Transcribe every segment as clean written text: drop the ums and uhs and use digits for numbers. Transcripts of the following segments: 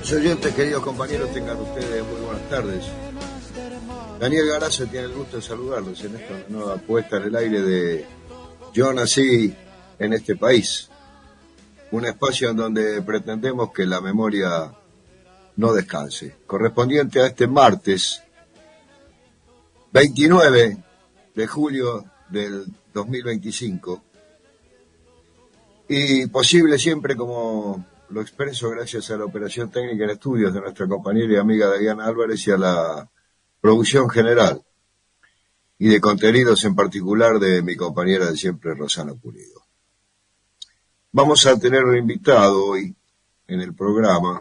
Oyentes, queridos compañeros, tengan ustedes muy buenas tardes. Daniel Garazo tiene el gusto de saludarlos en esta nueva puesta en el aire de Yo nací en este país. Un espacio en donde pretendemos que la memoria no descanse. Correspondiente a este martes 29 de julio del 2025. Y posible siempre, como lo expreso, gracias a la operación técnica en estudios de nuestra compañera y amiga Diana Álvarez y a la producción general y de contenidos en particular de mi compañera de siempre, Rosana Pulido. Vamos a tener un invitado hoy en el programa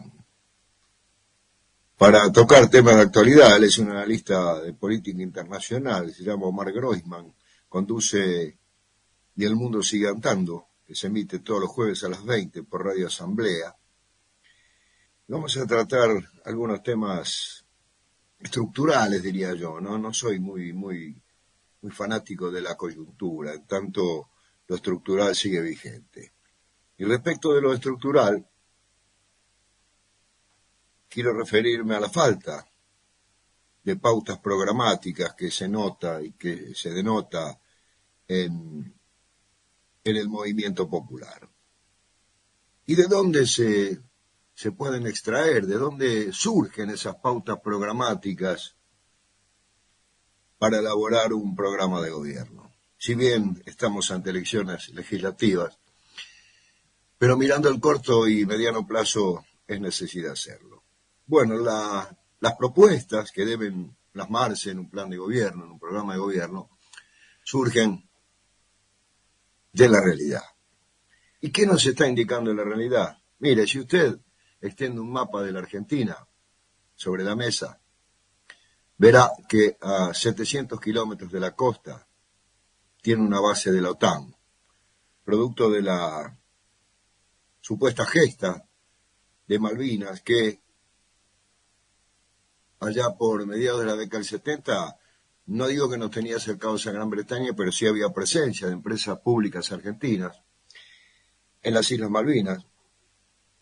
para tocar temas de actualidad. Él es un analista de política internacional, se llama Omar Groisman, conduce Y el Mundo Sigue Andando, que se emite todos los jueves a las 20 por Radio Asamblea. Vamos a tratar algunos temas estructurales, diría yo, ¿no? No soy muy fanático de la coyuntura, en tanto lo estructural sigue vigente. Y respecto de lo estructural, quiero referirme a la falta de pautas programáticas que se nota y que se denota en el movimiento popular. ¿Y de dónde se pueden extraer? ¿De dónde surgen esas pautas programáticas para elaborar un programa de gobierno? Si bien estamos ante elecciones legislativas, pero mirando el corto y mediano plazo es necesidad hacerlo. Bueno, las propuestas que deben plasmarse en un plan de gobierno, en un programa de gobierno, surgen de la realidad. ¿Y qué nos está indicando la realidad? Mire, si usted extiende un mapa de la Argentina sobre la mesa, verá que a 700 kilómetros de la costa tiene una base de la OTAN, producto de la supuesta gesta de Malvinas, que allá por mediados de la década del 70, no digo que nos tenía acercados a Gran Bretaña, pero sí había presencia de empresas públicas argentinas en las Islas Malvinas.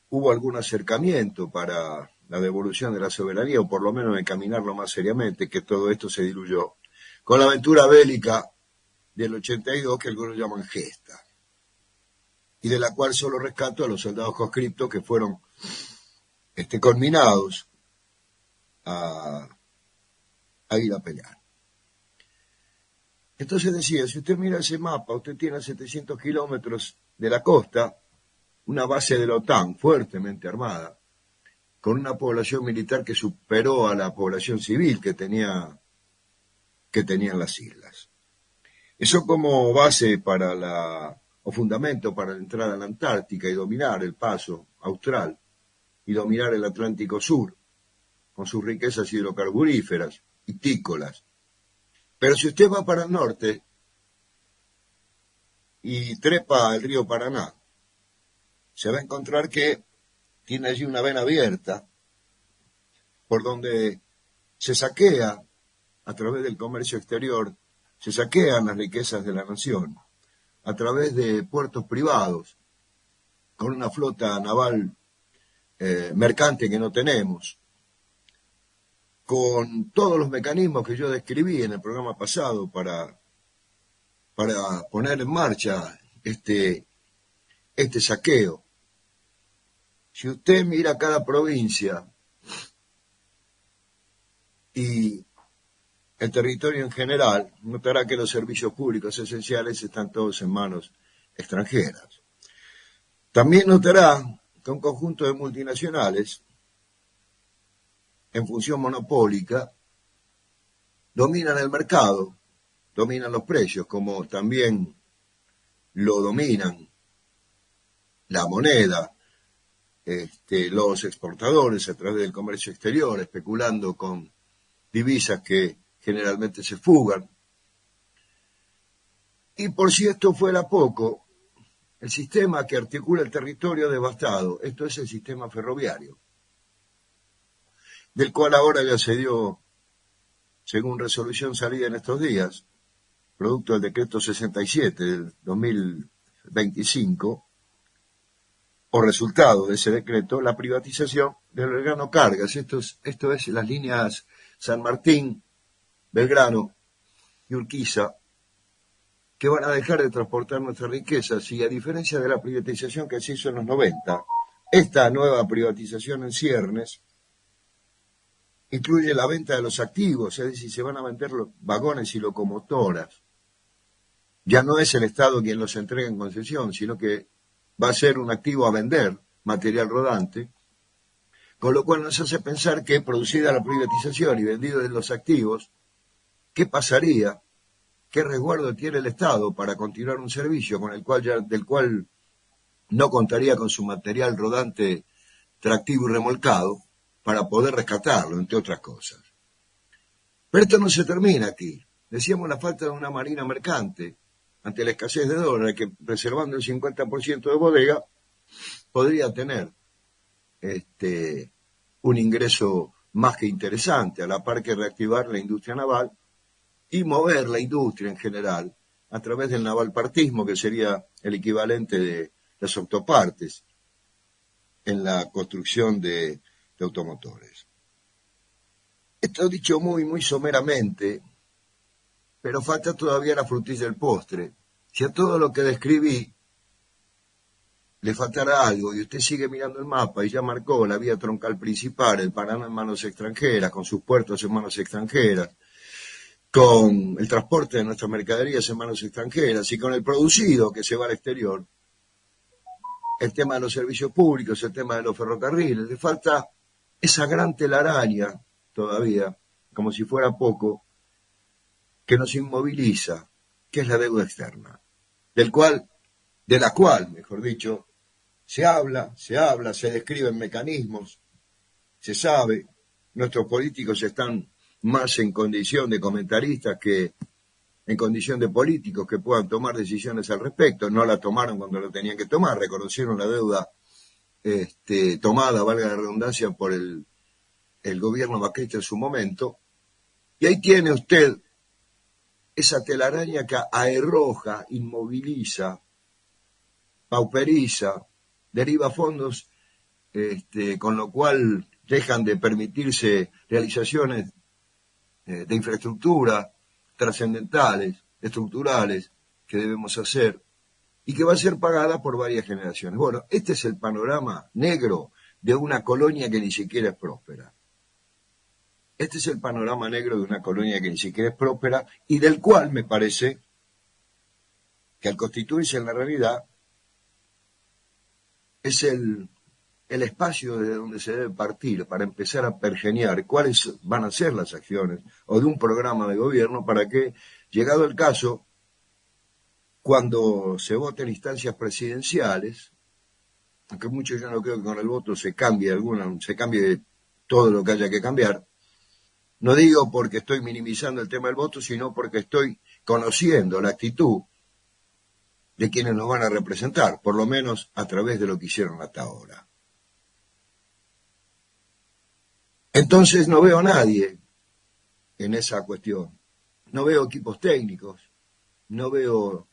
Hubo algún acercamiento para la devolución de la soberanía, o por lo menos encaminarlo más seriamente, que todo esto se diluyó con la aventura bélica del 82, que algunos llaman gesta, y de la cual solo rescato a los soldados conscriptos que fueron conminados a ir a pelear. Entonces decía, si usted mira ese mapa, usted tiene a 700 kilómetros de la costa una base de la OTAN fuertemente armada, con una población militar que superó a la población civil que tenían las islas. Eso como base o fundamento para la entrada a la Antártica y dominar el paso austral y dominar el Atlántico Sur, con sus riquezas hidrocarburíferas y tícolas. Pero si usted va para el norte y trepa el río Paraná, se va a encontrar que tiene allí una vena abierta por donde se saquea, a través del comercio exterior, se saquean las riquezas de la nación, a través de puertos privados, con una flota naval mercante que no tenemos, con todos los mecanismos que yo describí en el programa pasado para poner en marcha este saqueo. Si usted mira cada provincia y el territorio en general, notará que los servicios públicos esenciales están todos en manos extranjeras. También notará que un conjunto de multinacionales, en función monopólica, dominan el mercado, dominan los precios, como también lo dominan la moneda, los exportadores a través del comercio exterior, especulando con divisas que generalmente se fugan. Y por si esto fuera poco, el sistema que articula el territorio devastado, esto es el sistema ferroviario, del cual ahora ya se dio, según resolución salida en estos días, producto del decreto 67 del 2025, o resultado de ese decreto, la privatización del Belgrano Cargas. Esto es las líneas San Martín, Belgrano y Urquiza, que van a dejar de transportar nuestras riquezas, y a diferencia de la privatización que se hizo en los 90, esta nueva privatización en ciernes incluye la venta de los activos, es decir, se van a vender los vagones y locomotoras. Ya no es el Estado quien los entrega en concesión, sino que va a ser un activo a vender, material rodante, con lo cual nos hace pensar que, producida la privatización y vendidos los activos, ¿qué pasaría? ¿Qué resguardo tiene el Estado para continuar un servicio del cual no contaría con su material rodante tractivo y remolcado para poder rescatarlo, entre otras cosas? Pero esto no se termina aquí. Decíamos la falta de una marina mercante ante la escasez de dólares, que reservando el 50% de bodega podría tener un ingreso más que interesante, a la par que reactivar la industria naval y mover la industria en general a través del navalpartismo, que sería el equivalente de las autopartes en la construcción de automotores. Esto dicho muy someramente, pero falta todavía la frutilla del postre. Si a todo lo que describí le faltará algo y usted sigue mirando el mapa y ya marcó la vía troncal principal, el Paraná en manos extranjeras, con sus puertos en manos extranjeras, con el transporte de nuestras mercaderías en manos extranjeras y con el producido que se va al exterior, el tema de los servicios públicos, el tema de los ferrocarriles, le falta esa gran telaraña todavía, como si fuera poco, que nos inmoviliza, que es la deuda externa, de la cual, mejor dicho, se habla, se describen mecanismos, se sabe, nuestros políticos están más en condición de comentaristas que en condición de políticos que puedan tomar decisiones al respecto. No la tomaron cuando lo tenían que tomar, reconocieron la deuda tomada, valga la redundancia, por el gobierno macrista en su momento. Y ahí tiene usted esa telaraña que aerroja, inmoviliza, pauperiza, deriva fondos, con lo cual dejan de permitirse realizaciones de infraestructura trascendentales, estructurales, que debemos hacer, y que va a ser pagada por varias generaciones. Bueno, este es el panorama negro de una colonia que ni siquiera es próspera. Este es el panorama negro de una colonia que ni siquiera es próspera y del cual me parece que al constituirse en la realidad es el espacio de donde se debe partir para empezar a pergeñar cuáles van a ser las acciones o de un programa de gobierno para que, llegado el caso, cuando se vote en instancias presidenciales, aunque mucho yo no creo que con el voto se cambie todo lo que haya que cambiar, no digo porque estoy minimizando el tema del voto, sino porque estoy conociendo la actitud de quienes nos van a representar, por lo menos a través de lo que hicieron hasta ahora. Entonces no veo a nadie en esa cuestión. No veo equipos técnicos, no veo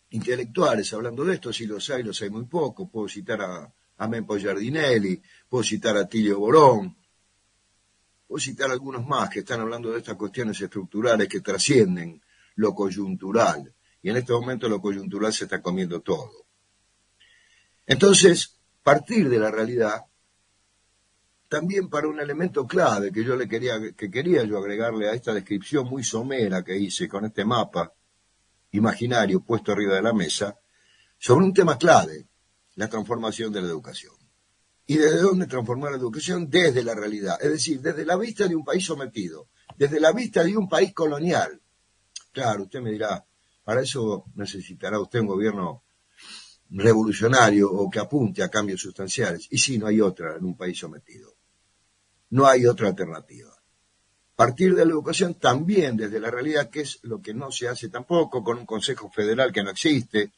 intelectuales hablando de esto. Si los hay muy poco. Puedo citar a Mempo Giardinelli, puedo citar a Tilio Borón, puedo citar a algunos más que están hablando de estas cuestiones estructurales que trascienden lo coyuntural. Y en este momento lo coyuntural se está comiendo todo. Entonces, partir de la realidad, también para un elemento clave que quería yo agregarle a esta descripción muy somera que hice con este mapa imaginario puesto arriba de la mesa, sobre un tema clave, la transformación de la educación. ¿Y desde dónde transformar la educación? Desde la realidad, es decir, desde la vista de un país sometido, desde la vista de un país colonial. Claro, usted me dirá, para eso necesitará usted un gobierno revolucionario o que apunte a cambios sustanciales. Y sí, no hay otra en un país sometido. No hay otra alternativa. Partir de la educación también desde la realidad, que es lo que no se hace tampoco, con un Consejo Federal que no existe,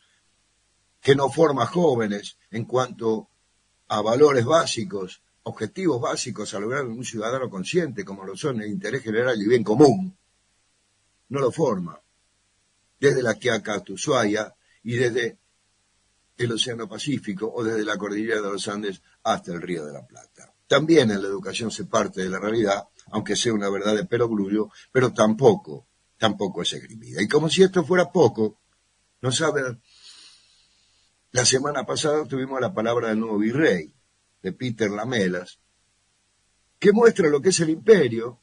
que no forma jóvenes en cuanto a valores básicos, objetivos básicos a lograr un ciudadano consciente, como lo son el interés general y bien común. No lo forma. Desde la Quiaca hasta Ushuaia y desde el Océano Pacífico o desde la cordillera de los Andes hasta el Río de la Plata. También en la educación se parte de la realidad, aunque sea una verdad de perogrullo, pero tampoco es esgrimida. Y como si esto fuera poco, no saben, la semana pasada tuvimos la palabra del nuevo virrey, de Peter Lamelas, que muestra lo que es el imperio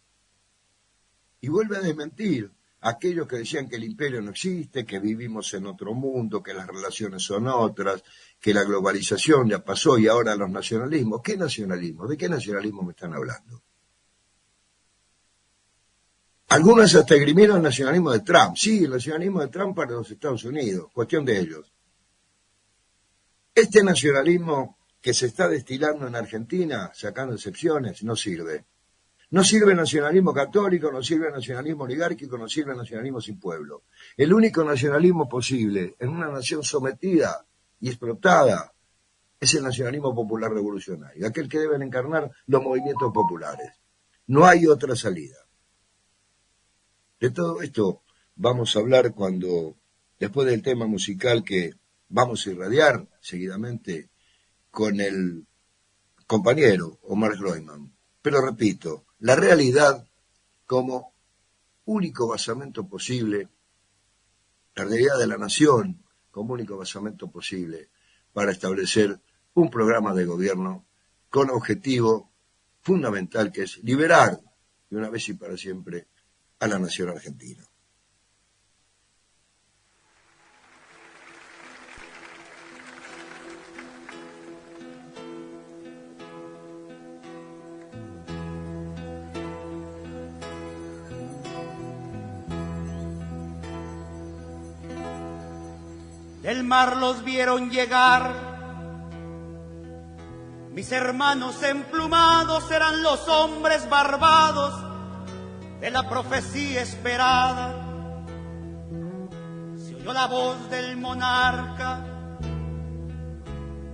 y vuelve a desmentir a aquellos que decían que el imperio no existe, que vivimos en otro mundo, que las relaciones son otras, que la globalización ya pasó y ahora los nacionalismos. ¿Qué nacionalismo? ¿De qué nacionalismo me están hablando? Algunos hasta esgrimieron el nacionalismo de Trump. Sí, el nacionalismo de Trump para los Estados Unidos, cuestión de ellos. Este nacionalismo que se está destilando en Argentina, sacando excepciones, no sirve. No sirve el nacionalismo católico, no sirve el nacionalismo oligárquico, no sirve el nacionalismo sin pueblo. El único nacionalismo posible en una nación sometida y explotada es el nacionalismo popular revolucionario, aquel que deben encarnar los movimientos populares. No hay otra salida. De todo esto vamos a hablar después del tema musical que vamos a irradiar seguidamente con el compañero Omar Groyman. Pero repito, la realidad como único basamento posible, la realidad de la nación como único basamento posible para establecer un programa de gobierno con objetivo fundamental que es liberar de una vez y para siempre a la nación argentina. Del mar los vieron llegar, mis hermanos emplumados eran los hombres barbados de la profecía esperada. Se oyó la voz del monarca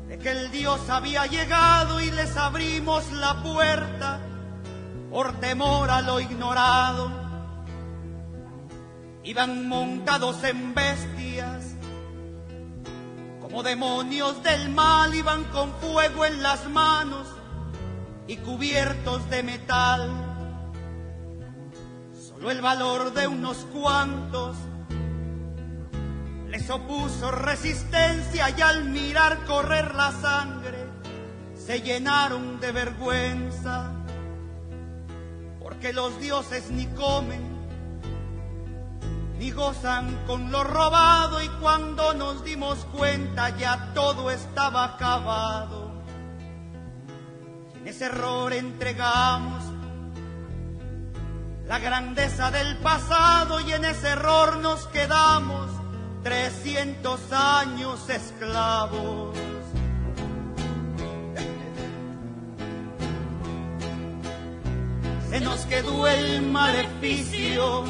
de que el Dios había llegado y les abrimos la puerta por temor a lo ignorado. Iban montados en bestias como demonios del mal, iban con fuego en las manos y cubiertos de metal. Solo el valor de unos cuantos les opuso resistencia y al mirar correr la sangre se llenaron de vergüenza, porque los dioses ni comen ni gozan con lo robado, y cuando nos dimos cuenta ya todo estaba acabado. En ese error entregamos la grandeza del pasado y en ese error nos quedamos 300 años esclavos. Se nos quedó el maleficio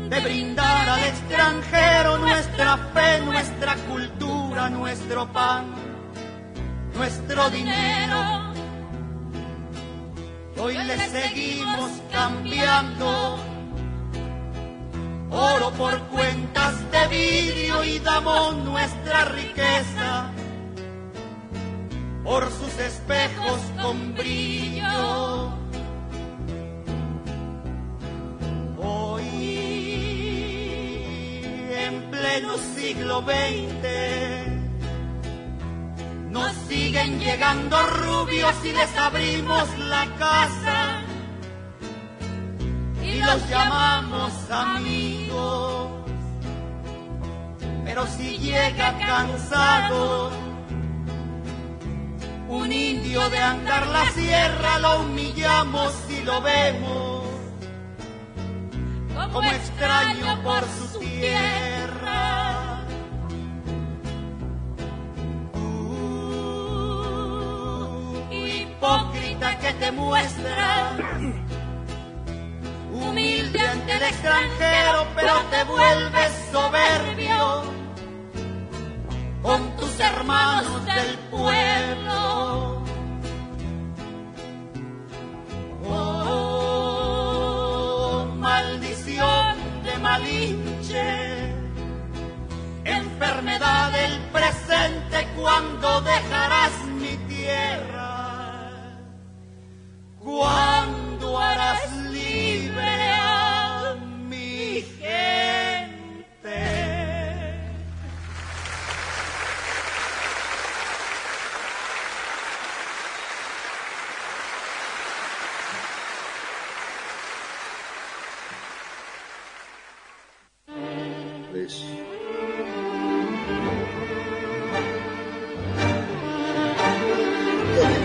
de brindar al extranjero nuestra fe, nuestra cultura, nuestro pan, nuestro dinero. Hoy le seguimos cambiando oro por cuentas de vidrio y damos nuestra riqueza por sus espejos con brillo. Hoy, en pleno siglo XX, nos siguen llegando rubios y les abrimos la casa y los llamamos amigos. Pero si llega cansado un indio de andar la sierra, lo humillamos y lo vemos como extraño por su tierra. Hipócrita que te muestra humilde ante el extranjero, pero te vuelves soberbio con tus hermanos del pueblo. Oh, maldición de Malinche, enfermedad presente, ¿cuándo dejarás mi tierra? ¿Cuándo harás libre a mi gente?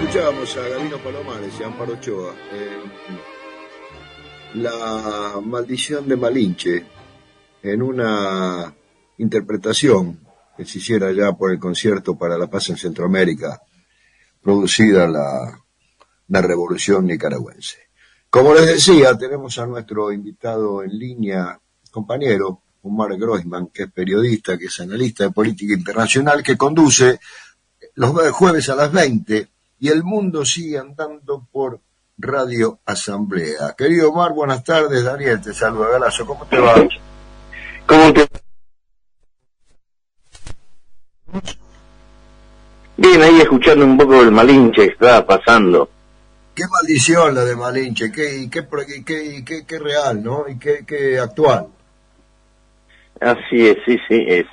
Escuchábamos a Gabino Palomares y a Amparo Ochoa La maldición de Malinche, en una interpretación que se hiciera ya por el Concierto para la Paz en Centroamérica, producida la Revolución Nicaragüense. Como les decía, tenemos a nuestro invitado en línea, compañero, Omar Groisman, que es periodista, que es analista de política internacional, que conduce los jueves a las 20, y el mundo sigue andando por Radio Asamblea. Querido Omar, buenas tardes. Daniel te saluda. Galazo, ¿cómo te va? ¿Cómo te... Bien, ahí escuchando un poco del Malinche que estaba pasando. Qué maldición la de Malinche, qué real, ¿no? Y qué actual. Así es, sí, es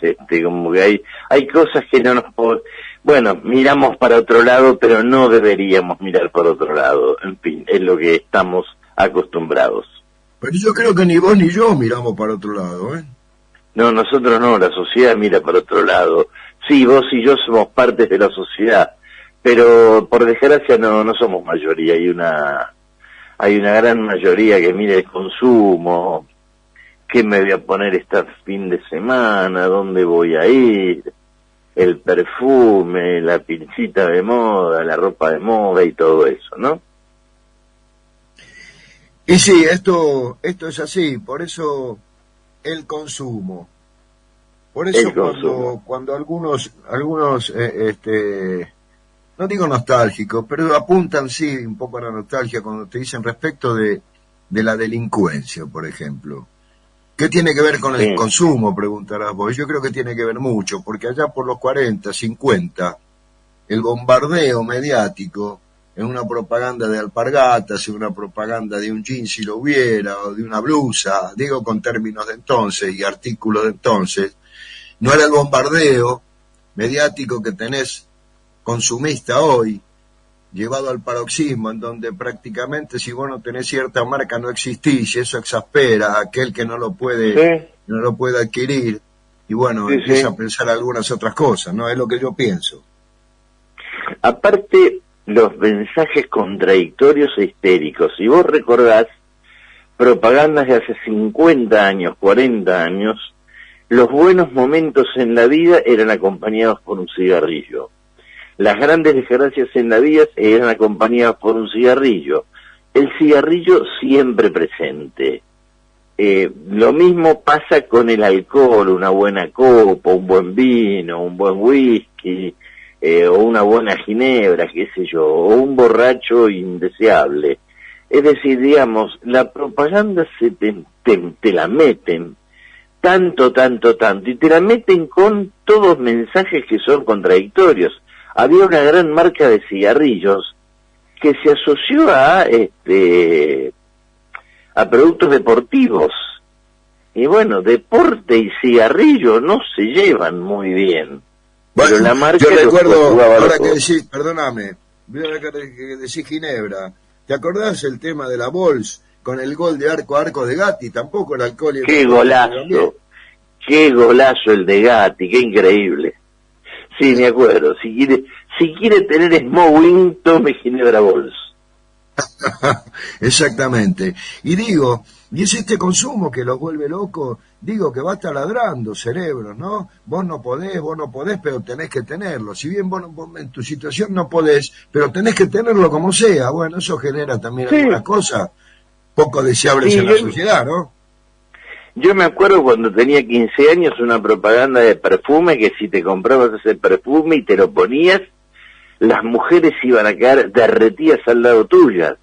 como que hay cosas que no nos podemos... Bueno, miramos para otro lado, pero no deberíamos mirar para otro lado. En fin, es lo que estamos acostumbrados. Pero yo creo que ni vos ni yo miramos para otro lado, ¿eh? No, nosotros no, la sociedad mira para otro lado. Sí, vos y yo somos partes de la sociedad, pero por desgracia no somos mayoría. Hay una gran mayoría que mira el consumo, qué me voy a poner este fin de semana, dónde voy a ir, el perfume, la pinchita de moda, la ropa de moda y todo eso, ¿no? Y sí, esto es así, por eso el consumo. Por eso cuando algunos no digo nostálgicos, pero apuntan sí un poco a la nostalgia cuando te dicen respecto de la delincuencia, por ejemplo. ¿Qué tiene que ver con el consumo? Preguntarás vos. Yo creo que tiene que ver mucho, porque allá por los 40, 50, el bombardeo mediático en una propaganda de alpargatas, en una propaganda de un jean si lo hubiera, o de una blusa, digo con términos de entonces y artículos de entonces, no era el bombardeo mediático que tenés consumista hoy, llevado al paroxismo, en donde prácticamente si vos no tenés cierta marca no existís, y eso exaspera a aquel que no lo puede adquirir, y bueno, empieza a pensar algunas otras cosas, ¿no? Es lo que yo pienso. Aparte, los mensajes contradictorios e histéricos, si vos recordás, propagandas de hace 50 años, 40 años, los buenos momentos en la vida eran acompañados por un cigarrillo. Las grandes desgracias en la vida eran acompañadas por un cigarrillo. El cigarrillo siempre presente. Lo mismo pasa con el alcohol, una buena copa, un buen vino, un buen whisky, o una buena ginebra, qué sé yo, o un borracho indeseable. Es decir, digamos, la propaganda te la meten tanto, y te la meten con todos mensajes que son contradictorios. Había una gran marca de cigarrillos que se asoció a productos deportivos. Y bueno, deporte y cigarrillo no se llevan muy bien. Bueno, pero la marca yo recuerdo, ahora que decís, perdóname, ahora que decís Ginebra, ¿te acordás el tema de la Bols con el gol de arco a arco de Gatti? Tampoco el alcohol y el... ¡Qué golazo! ¡Qué golazo el de Gatti! ¡Qué increíble! Sí, me acuerdo. Si quiere tener Smowing, tome Ginebra Bols. Exactamente. Y es este consumo que los vuelve locos, digo que va a estar ladrando cerebros, ¿no? Vos no podés, pero tenés que tenerlo. Si bien vos en tu situación no podés, pero tenés que tenerlo como sea. Bueno, eso genera también algunas cosas poco deseables en la sociedad, ¿no? Yo me acuerdo cuando tenía 15 años una propaganda de perfume que si te comprabas ese perfume y te lo ponías, las mujeres iban a quedar derretidas al lado tuya.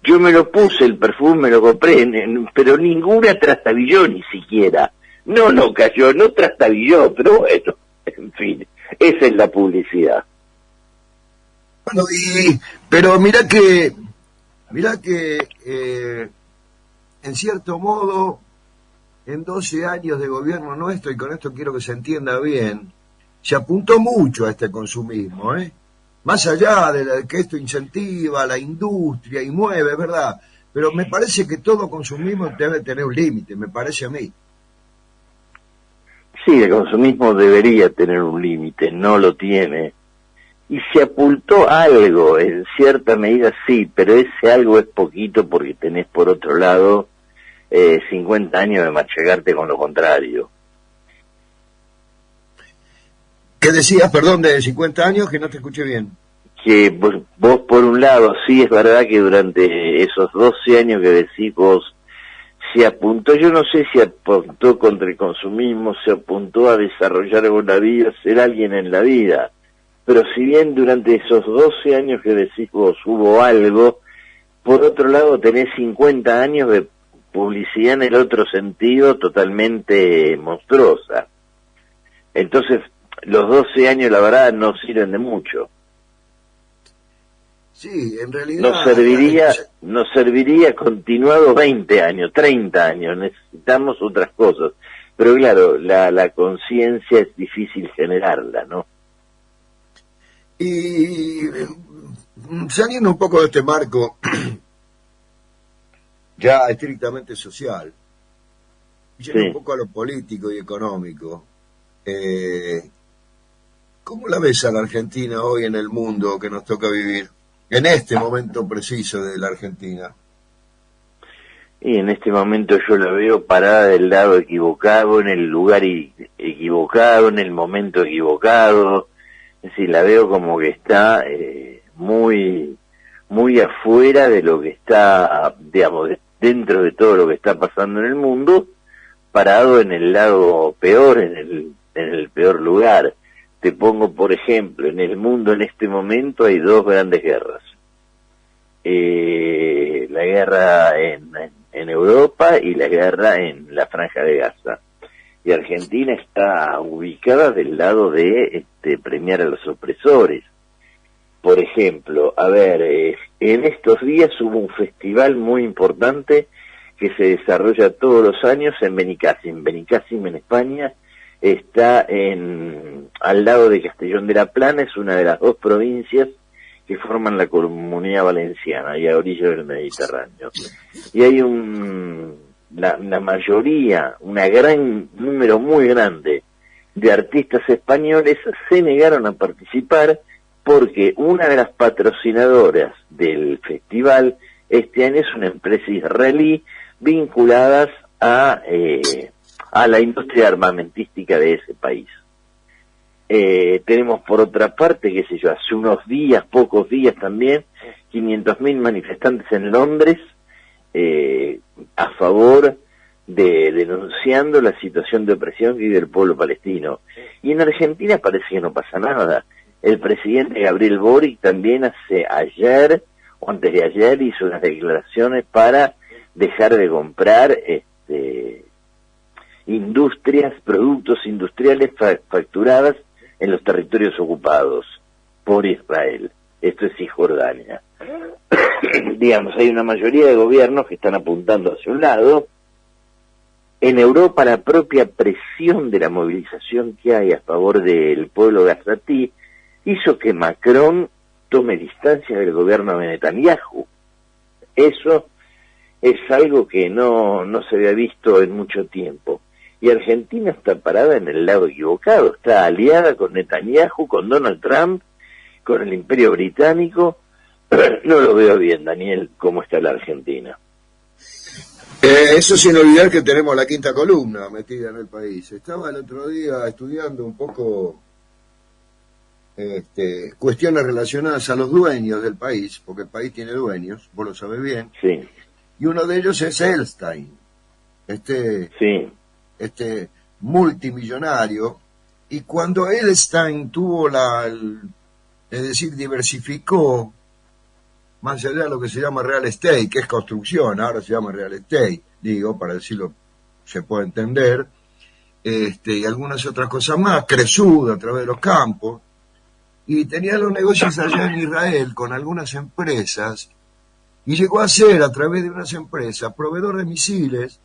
Yo me lo puse, el perfume me lo compré, pero ninguna trastabilló ni siquiera. No cayó, no trastabilló, pero bueno, en fin. Esa es la publicidad. Bueno, pero mirá que en cierto modo, en 12 años de gobierno nuestro, y con esto quiero que se entienda bien, se apuntó mucho a este consumismo, ¿eh? Más allá de que esto incentiva a la industria y mueve, ¿verdad? Pero me parece que todo consumismo debe tener un límite, me parece a mí. Sí, el consumismo debería tener un límite, no lo tiene. Y se apuntó algo, en cierta medida sí, pero ese algo es poquito porque tenés por otro lado 50 años de machacarte con lo contrario. ¿Qué decías, perdón, de 50 años que no te escuché bien? Que vos por un lado, sí es verdad que durante esos 12 años que decís vos, se apuntó, yo no sé si apuntó contra el consumismo, se apuntó a desarrollar una vida, ser alguien en la vida, pero si bien durante esos 12 años que decís vos hubo algo, por otro lado tenés 50 años de publicidad en el otro sentido totalmente monstruosa. Entonces, los 12 años la verdad no sirven de mucho. Sí, en realidad... Nos serviría continuado 20 años, 30 años, necesitamos otras cosas. Pero claro, la conciencia es difícil generarla, ¿no? Y saliendo un poco de este marco ya estrictamente social, yendo un poco a lo político y económico, ¿cómo la ves a la Argentina hoy en el mundo que nos toca vivir? En este momento preciso de la Argentina. Y en este momento yo la veo parada del lado equivocado, en el lugar equivocado, en el momento equivocado. Es decir, la veo como que está muy afuera de lo que está, digamos, dentro de todo lo que está pasando en el mundo, parado en el lado peor, en el peor lugar. Te pongo, por ejemplo, en el mundo en este momento hay dos grandes guerras. La guerra en Europa y la guerra en la Franja de Gaza. Y Argentina está ubicada del lado de premiar a los opresores. Por ejemplo, a ver, en estos días hubo un festival muy importante que se desarrolla todos los años en Benicàssim. Benicàssim en España está al lado de Castellón de la Plana, es una de las dos provincias que forman la Comunidad Valenciana y a orillas del Mediterráneo. Y hay la mayoría, un gran número muy grande de artistas españoles se negaron a participar porque una de las patrocinadoras del festival este año es una empresa israelí vinculadas a la industria armamentística de ese país. Tenemos por otra parte, qué sé yo, hace unos días, pocos días también, 500.000 manifestantes en Londres a favor denunciando la situación de opresión que vive el pueblo palestino. Y en Argentina parece que no pasa nada. El presidente Gabriel Boric también ayer o antes de ayer hizo unas declaraciones para dejar de comprar productos industriales facturadas en los territorios ocupados por Israel. Esto es Cisjordania. Digamos, hay una mayoría de gobiernos que están apuntando hacia un lado. En Europa la propia presión de la movilización que hay a favor del pueblo gazatí hizo que Macron tome distancia del gobierno de Netanyahu. Eso es algo que no se había visto en mucho tiempo. Y Argentina está parada en el lado equivocado, está aliada con Netanyahu, con Donald Trump, con el Imperio Británico. No lo veo bien, Daniel, cómo está la Argentina. Eso sin olvidar que tenemos la quinta columna metida en el país. Estaba el otro día estudiando un poco cuestiones relacionadas a los dueños del país, porque el país tiene dueños, vos lo sabés bien. Sí. Y uno de ellos es Elstein, sí. Multimillonario, y cuando Elstein tuvo es decir, diversificó, más allá de lo que se llama real estate, que es construcción, ahora se llama real estate, digo, para decirlo, se puede entender, y algunas otras cosas más, Cresudo a través de los campos, y tenía los negocios allá en Israel con algunas empresas, y llegó a ser, a través de unas empresas, proveedor de misiles,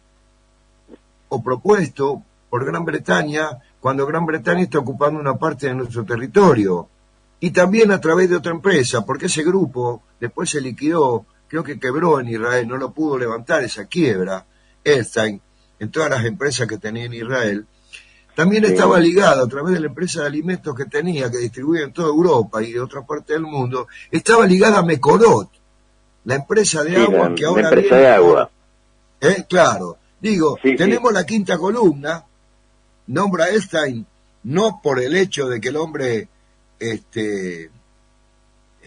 o propuesto por Gran Bretaña, cuando Gran Bretaña está ocupando una parte de nuestro territorio, y también a través de otra empresa, porque ese grupo después se liquidó, creo que quebró en Israel, no lo pudo levantar esa quiebra, Epstein, en todas las empresas que tenía en Israel. También estaba ligado a través de la empresa de alimentos que tenía, que distribuía en toda Europa y de otra parte del mundo, estaba ligada a Mekorot, la empresa de agua que ahora... La empresa de agua. Claro, digo, tenemos la quinta columna, nombra a Epstein, no por el hecho de que el hombre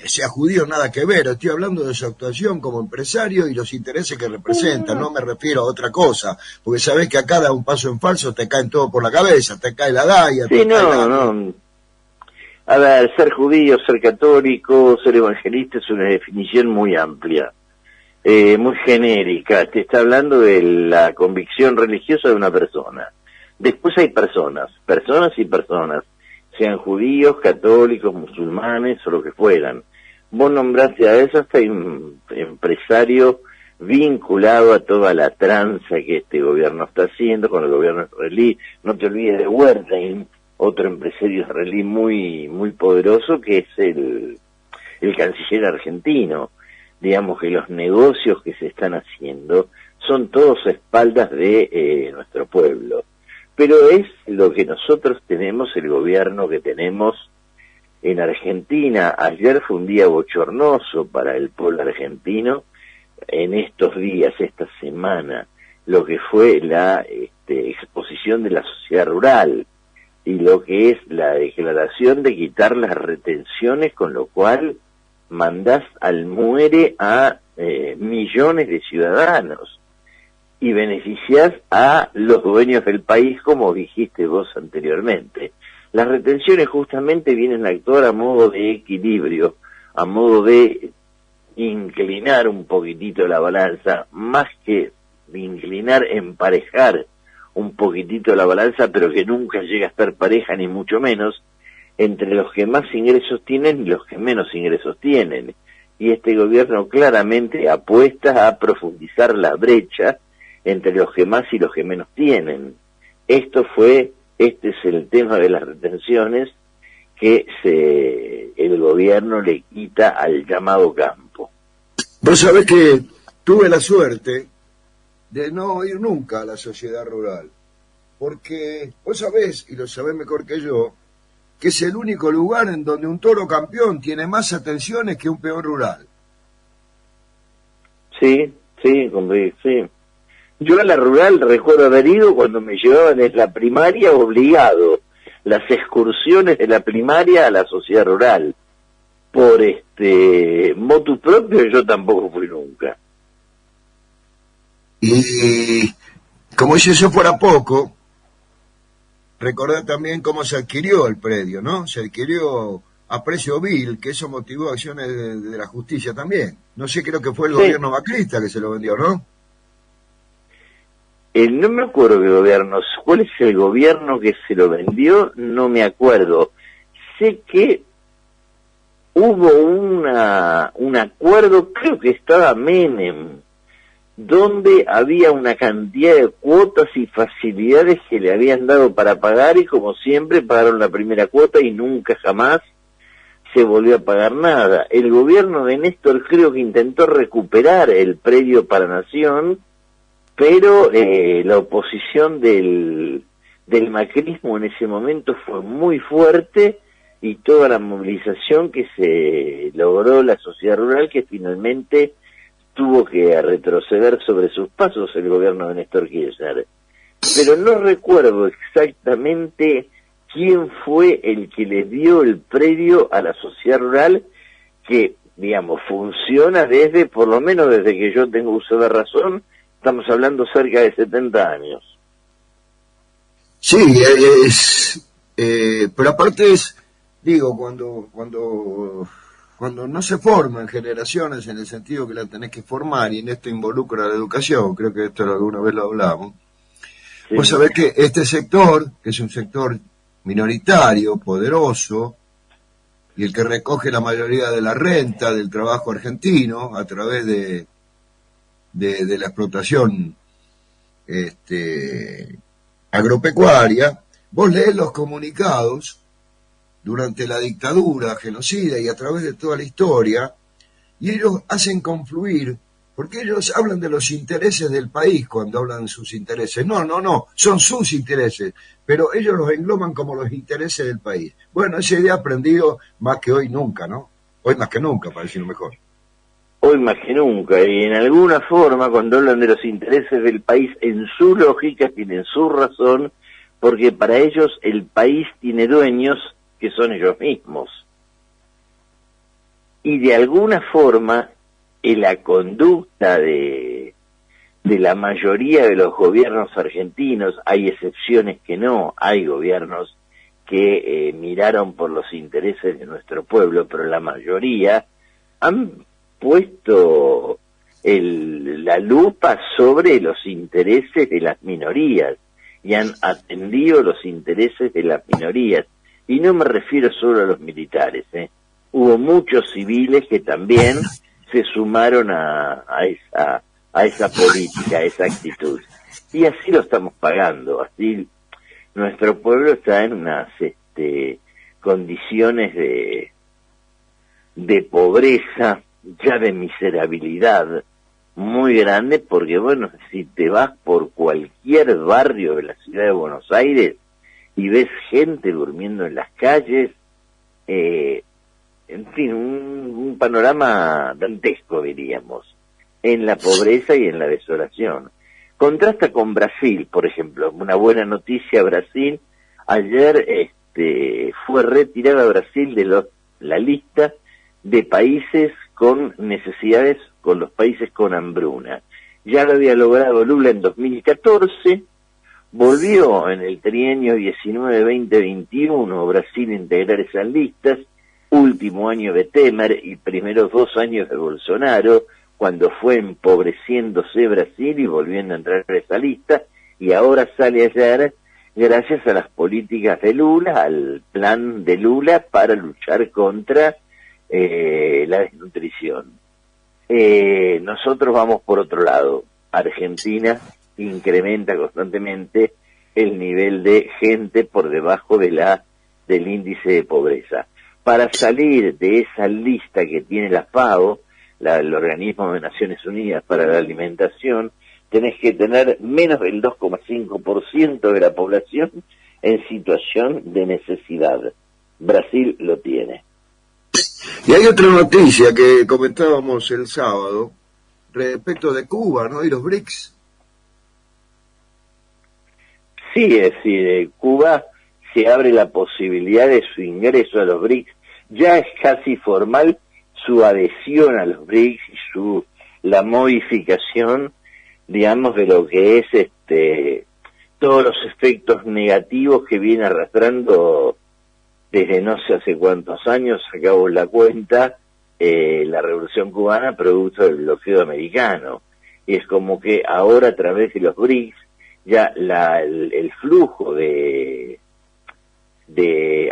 sea judío, nada que ver, estoy hablando de su actuación como empresario y los intereses que representa, no me refiero a otra cosa, porque sabés que acá da un paso en falso, te caen todo por la cabeza, te cae la DAIA. Sí, no. A ver, ser judío, ser católico, ser evangelista es una definición muy amplia, muy genérica, te está hablando de la convicción religiosa de una persona. Después hay personas y personas, sean judíos, católicos, musulmanes o lo que fueran. Vos nombraste a eso hasta un empresario vinculado a toda la tranza que este gobierno está haciendo con el gobierno israelí. No te olvides de Wertheim, otro empresario israelí muy muy poderoso, que es el canciller argentino. Digamos que los negocios que se están haciendo son todos a espaldas de nuestro pueblo. Pero es lo que nosotros tenemos, el gobierno que tenemos en Argentina. Ayer fue un día bochornoso para el pueblo argentino, en estos días, esta semana, lo que fue la exposición de la sociedad rural y lo que es la declaración de quitar las retenciones, con lo cual mandás al muere a millones de ciudadanos y beneficiás a los dueños del país, como dijiste vos anteriormente. Las retenciones justamente vienen a actuar a modo de equilibrio, a modo de inclinar un poquitito la balanza, más que de inclinar, emparejar un poquitito la balanza, pero que nunca llega a estar pareja, ni mucho menos, entre los que más ingresos tienen y los que menos ingresos tienen. Y este gobierno claramente apuesta a profundizar la brecha entre los que más y los que menos tienen. Este es el tema de las retenciones que el gobierno le quita al llamado campo. Vos sabés que tuve la suerte de no ir nunca a la sociedad rural, porque vos sabés, y lo sabés mejor que yo, que es el único lugar en donde un toro campeón tiene más atenciones que un peón rural. Sí. Yo a la rural recuerdo haber ido cuando me llevaban en la primaria obligado, las excursiones de la primaria a la sociedad rural. Por motu propio yo tampoco fui nunca. Y como si eso fuera poco, recordar también cómo se adquirió el predio, ¿no? Se adquirió a precio vil, que eso motivó acciones de la justicia también. No sé, creo que fue el gobierno macrista que se lo vendió, ¿no? No me acuerdo qué gobierno, cuál es el gobierno que se lo vendió, no me acuerdo. Sé que hubo un acuerdo, creo que estaba Menem, donde había una cantidad de cuotas y facilidades que le habían dado para pagar, y como siempre pagaron la primera cuota y nunca jamás se volvió a pagar nada. El gobierno de Néstor creo que intentó recuperar el predio para Nación, pero la oposición del macrismo en ese momento fue muy fuerte, y toda la movilización que se logró la sociedad rural, que finalmente tuvo que retroceder sobre sus pasos el gobierno de Néstor Kirchner. Pero no recuerdo exactamente quién fue el que le dio el predio a la sociedad rural, que, digamos, funciona por lo menos desde que yo tengo uso de razón. Estamos hablando cerca de 70 años. Sí, pero aparte digo, cuando no se forman generaciones en el sentido que la tenés que formar, y en esto involucra la educación, creo que esto alguna vez lo hablamos, Sí. Vos sabés que este sector, que es un sector minoritario, poderoso, y el que recoge la mayoría de la renta del trabajo argentino a través de la explotación agropecuaria, vos lees los comunicados durante la dictadura genocida y a través de toda la historia, y ellos hacen confluir, porque ellos hablan de los intereses del país cuando hablan de sus intereses. No, son sus intereses, pero ellos los engloban como los intereses del país. Bueno, esa idea ha aprendido más que hoy nunca, ¿no? Hoy más que nunca, para decirlo mejor. Hoy más que nunca, y en alguna forma, cuando hablan de los intereses del país, en su lógica tienen su razón, porque para ellos el país tiene dueños que son ellos mismos. Y de alguna forma, en la conducta de la mayoría de los gobiernos argentinos, hay excepciones que no, hay gobiernos que miraron por los intereses de nuestro pueblo, pero la mayoría han puesto la lupa sobre los intereses de las minorías y han atendido los intereses de las minorías. Y no me refiero solo a los militares, Hubo muchos civiles que también se sumaron a esa política, a esa actitud. Y así lo estamos pagando, así nuestro pueblo está en unas condiciones de pobreza, ya de miserabilidad muy grande, porque bueno, si te vas por cualquier barrio de la ciudad de Buenos Aires y ves gente durmiendo en las calles, en fin, un panorama dantesco, diríamos, en la pobreza y en la desolación. Contrasta con Brasil, por ejemplo, una buena noticia: Brasil, ayer fue retirada Brasil de la lista de países con necesidades, con los países con hambruna. Ya lo había logrado Lula en 2014, volvió en el trienio 19-20-21 Brasil a integrar esas listas, último año de Temer y primeros 2 años de Bolsonaro, cuando fue empobreciéndose Brasil y volviendo a entrar a esa lista, y ahora sale ayer gracias a las políticas de Lula, al plan de Lula para luchar contra la desnutrición. Nosotros vamos por otro lado. Argentina incrementa constantemente el nivel de gente por debajo del índice de pobreza. Para salir de esa lista que tiene la FAO, el Organismo de Naciones Unidas para la Alimentación, tenés que tener menos del 2,5% de la población en situación de necesidad. Brasil lo tiene. Y hay otra noticia que comentábamos el sábado respecto de Cuba, ¿no? Y los BRICS. Sí, es decir, Cuba se abre la posibilidad de su ingreso a los BRICS. Ya es casi formal su adhesión a los BRICS y la modificación, digamos, de lo que es todos los efectos negativos que viene arrastrando desde no sé hace cuántos años, sacamos la cuenta, la Revolución Cubana producto del bloqueo americano. Y es como que ahora a través de los BRICS ya el flujo de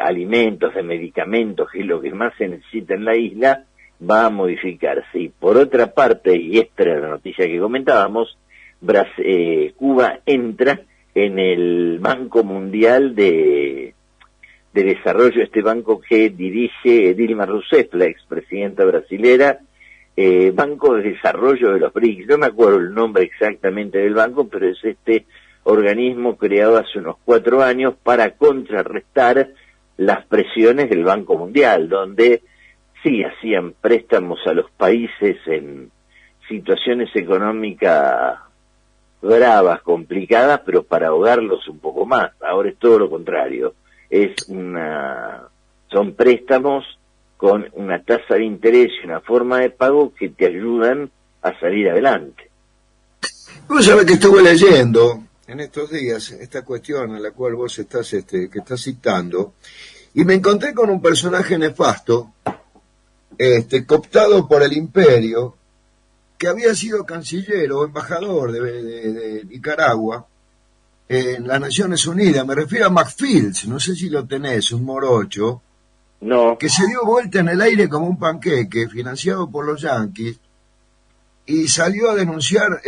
alimentos, de medicamentos, que es lo que más se necesita en la isla, va a modificarse. Y por otra parte, y esta era la noticia que comentábamos, Cuba entra en el Banco Mundial de Desarrollo, este banco que dirige Dilma Rousseff, la expresidenta brasilera, Banco de Desarrollo de los BRICS. No me acuerdo el nombre exactamente del banco, pero es este organismo creado hace unos 4 años para contrarrestar las presiones del Banco Mundial, donde sí hacían préstamos a los países en situaciones económicas bravas, complicadas, pero para ahogarlos un poco más. Ahora es todo lo contrario. Son préstamos con una tasa de interés y una forma de pago que te ayudan a salir adelante. Vos sabés que estuve leyendo en estos días esta cuestión en la cual vos estás que estás citando, y me encontré con un personaje nefasto, cooptado por el imperio, que había sido canciller o embajador de Nicaragua, en las Naciones Unidas. Me refiero a McPhields, no sé si lo tenés, un morocho, No. que se dio vuelta en el aire como un panqueque, financiado por los yanquis, y salió a denunciar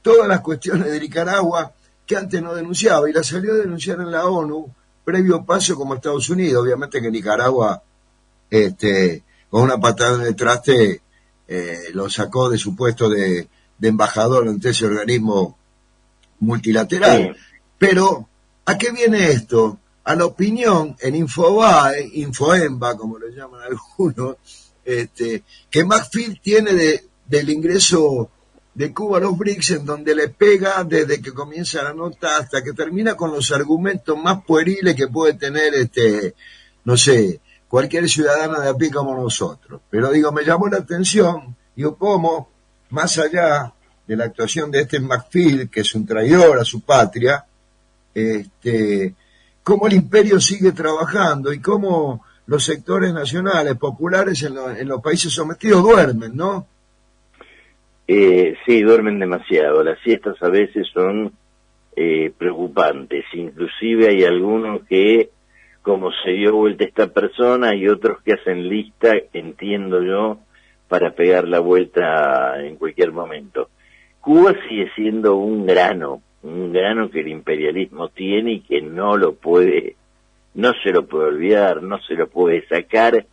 todas las cuestiones de Nicaragua que antes no denunciaba, y las salió a denunciar en la ONU, previo paso como Estados Unidos. Obviamente que Nicaragua, con una patada de traste, lo sacó de su puesto de embajador ante ese organismo multilateral. Sí. Pero, ¿a qué viene esto? A la opinión en Infobae, Infoemba, como le llaman algunos, que McPhield tiene del ingreso de Cuba a los BRICS, en donde le pega desde que comienza la nota hasta que termina con los argumentos más pueriles que puede tener, no sé, cualquier ciudadano de a pie como nosotros. Pero digo, me llamó la atención, digo, cómo, más allá de la actuación de McPhield, que es un traidor a su patria, cómo el imperio sigue trabajando y cómo los sectores nacionales, populares en los países sometidos duermen, ¿no? Sí, duermen demasiado. Las siestas a veces son preocupantes. Inclusive hay algunos que, como se dio vuelta esta persona, y otros que hacen lista, entiendo yo, para pegar la vuelta en cualquier momento. Cuba sigue siendo un grano que el imperialismo tiene y que no se lo puede olvidar, no se lo puede sacar.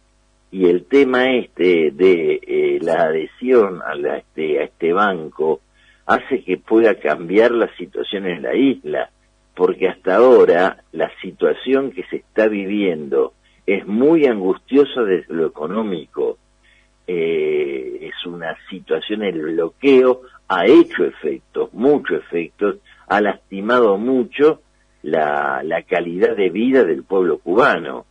Y el tema de la adhesión a este banco hace que pueda cambiar la situación en la isla, porque hasta ahora la situación que se está viviendo es muy angustiosa desde lo económico. Es una situación, el bloqueo ha hecho efectos, muchos efectos, ha lastimado mucho la calidad de vida del pueblo cubano,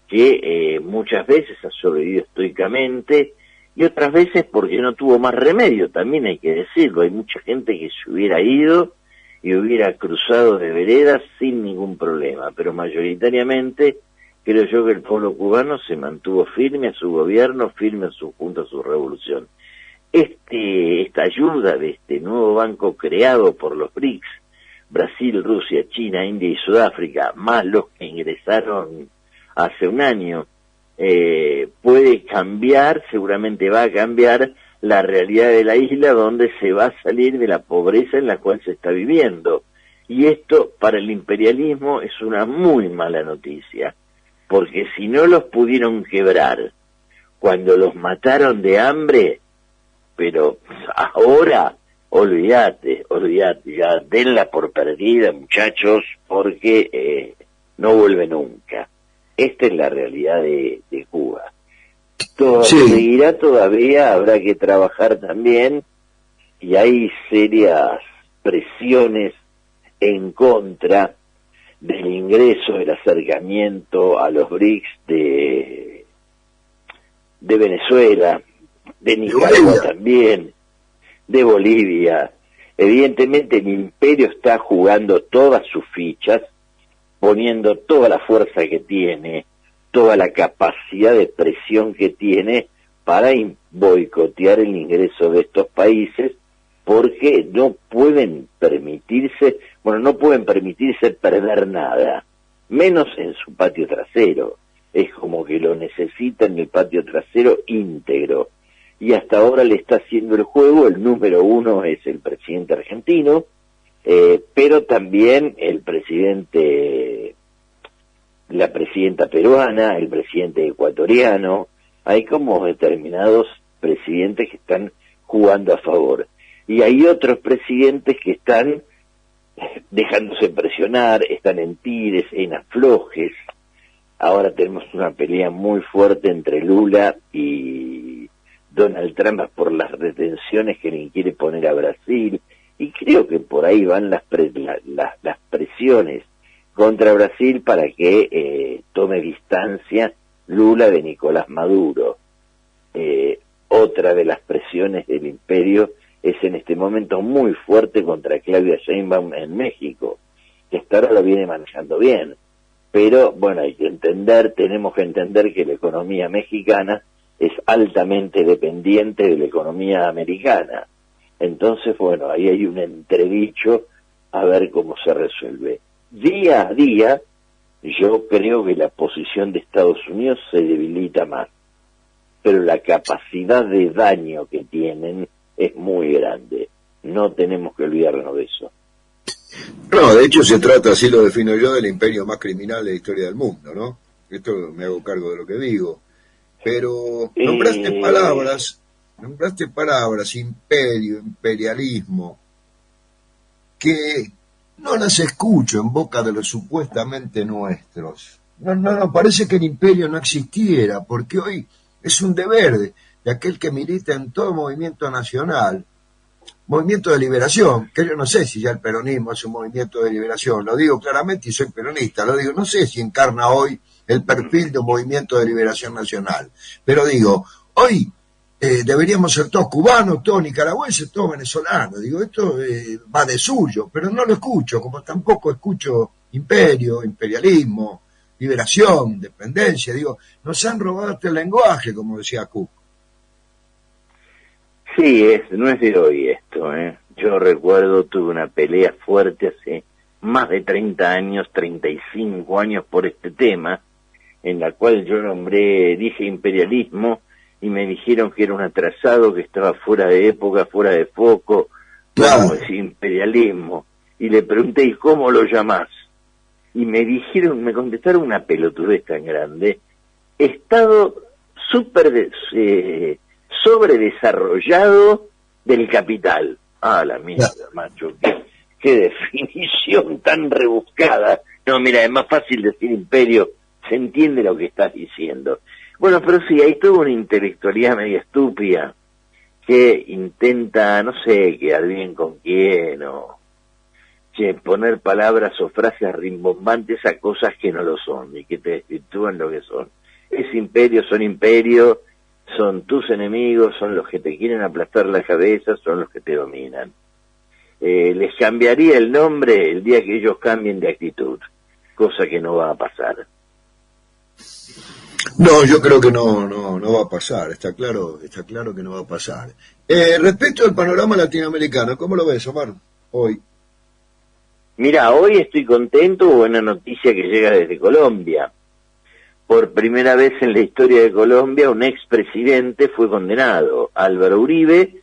que muchas veces ha sobrevivido estoicamente y otras veces porque no tuvo más remedio, también hay que decirlo. Hay mucha gente que se hubiera ido y hubiera cruzado de veredas sin ningún problema, pero mayoritariamente creo yo que el pueblo cubano se mantuvo firme a su gobierno, firme junto a su revolución. Esta ayuda de este nuevo banco creado por los BRICS, Brasil, Rusia, China, India y Sudáfrica, más los que ingresaron hace un año, puede cambiar, seguramente va a cambiar la realidad de la isla, donde se va a salir de la pobreza en la cual se está viviendo. Y esto para el imperialismo es una muy mala noticia, porque si no los pudieron quebrar cuando los mataron de hambre, pero ahora olvídate, ya denla por perdida, muchachos, porque no vuelve nunca. Esta es la realidad de Cuba. Todo Sí. seguirá todavía, habrá que trabajar también, y hay serias presiones en contra del ingreso, del acercamiento a los BRICS de Venezuela, de Nicaragua también, de Bolivia. Evidentemente el imperio está jugando todas sus fichas, poniendo toda la fuerza que tiene, toda la capacidad de presión que tiene para boicotear el ingreso de estos países, porque no pueden permitirse perder nada, menos en su patio trasero. Es como que lo necesitan en el patio trasero íntegro. Y hasta ahora le está haciendo el juego, el número uno es el presidente argentino, pero también la presidenta peruana, el presidente ecuatoriano. Hay como determinados presidentes que están jugando a favor. Y hay otros presidentes que están dejándose presionar, están en tires, en aflojes. Ahora tenemos una pelea muy fuerte entre Lula y Donald Trump por las retenciones que le quiere poner a Brasil, y creo que por ahí van las presiones contra Brasil para que tome distancia Lula de Nicolás Maduro. Otra de las presiones del imperio es en este momento muy fuerte contra Claudia Sheinbaum en México, que hasta ahora lo viene manejando bien. Pero, bueno, tenemos que entender que la economía mexicana es altamente dependiente de la economía americana. Entonces, bueno, ahí hay un entredicho a ver cómo se resuelve. Día a día, yo creo que la posición de Estados Unidos se debilita más, pero la capacidad de daño que tienen es muy grande. No tenemos que olvidarnos de eso. No, de hecho se trata, así lo defino yo, del imperio más criminal de la historia del mundo, ¿no? Esto me hago cargo de lo que digo. Pero nombraste palabras, imperio, imperialismo, que no las escucho en boca de los supuestamente nuestros. No, parece que el imperio no existiera, porque hoy es un deber de aquel que milita en todo movimiento nacional, movimiento de liberación, que yo no sé si ya el peronismo es un movimiento de liberación, lo digo claramente y soy peronista, lo digo, no sé si encarna hoy el perfil de un movimiento de liberación nacional, pero digo, hoy deberíamos ser todos cubanos, todos nicaragüenses, todos venezolanos, digo, esto va de suyo, pero no lo escucho, como tampoco escucho imperio, imperialismo, liberación, dependencia, digo, nos han robado este lenguaje, como decía Cook. Sí, no es de hoy esto, ¿eh? Yo recuerdo, tuve una pelea fuerte hace más de 30 años, 35 años por este tema, en la cual yo dije imperialismo, y me dijeron que era un atrasado, que estaba fuera de época, fuera de foco, claro. ¿Cómo es imperialismo? Y le pregunté, ¿y cómo lo llamás? Y me contestaron una pelotudez tan grande, Estado sobredesarrollado del capital. Ah, la mierda, macho, qué definición tan rebuscada. No, mira, es más fácil decir imperio, se entiende lo que estás diciendo. Bueno, pero sí, hay toda una intelectualidad media estúpida que intenta, no sé, quedar bien con quién, o poner palabras o frases rimbombantes a cosas que no lo son y que te desvirtúan lo que son. Es imperio, son tus enemigos, son los que te quieren aplastar la cabeza, son los que te dominan. Les cambiaría el nombre el día que ellos cambien de actitud, cosa que no va a pasar. No, yo creo que no va a pasar, está claro que no va a pasar. Respecto al panorama latinoamericano, ¿cómo lo ves, Omar, hoy? Mira, hoy estoy contento, buena noticia que llega desde Colombia. Por primera vez en la historia de Colombia, un expresidente fue condenado, Álvaro Uribe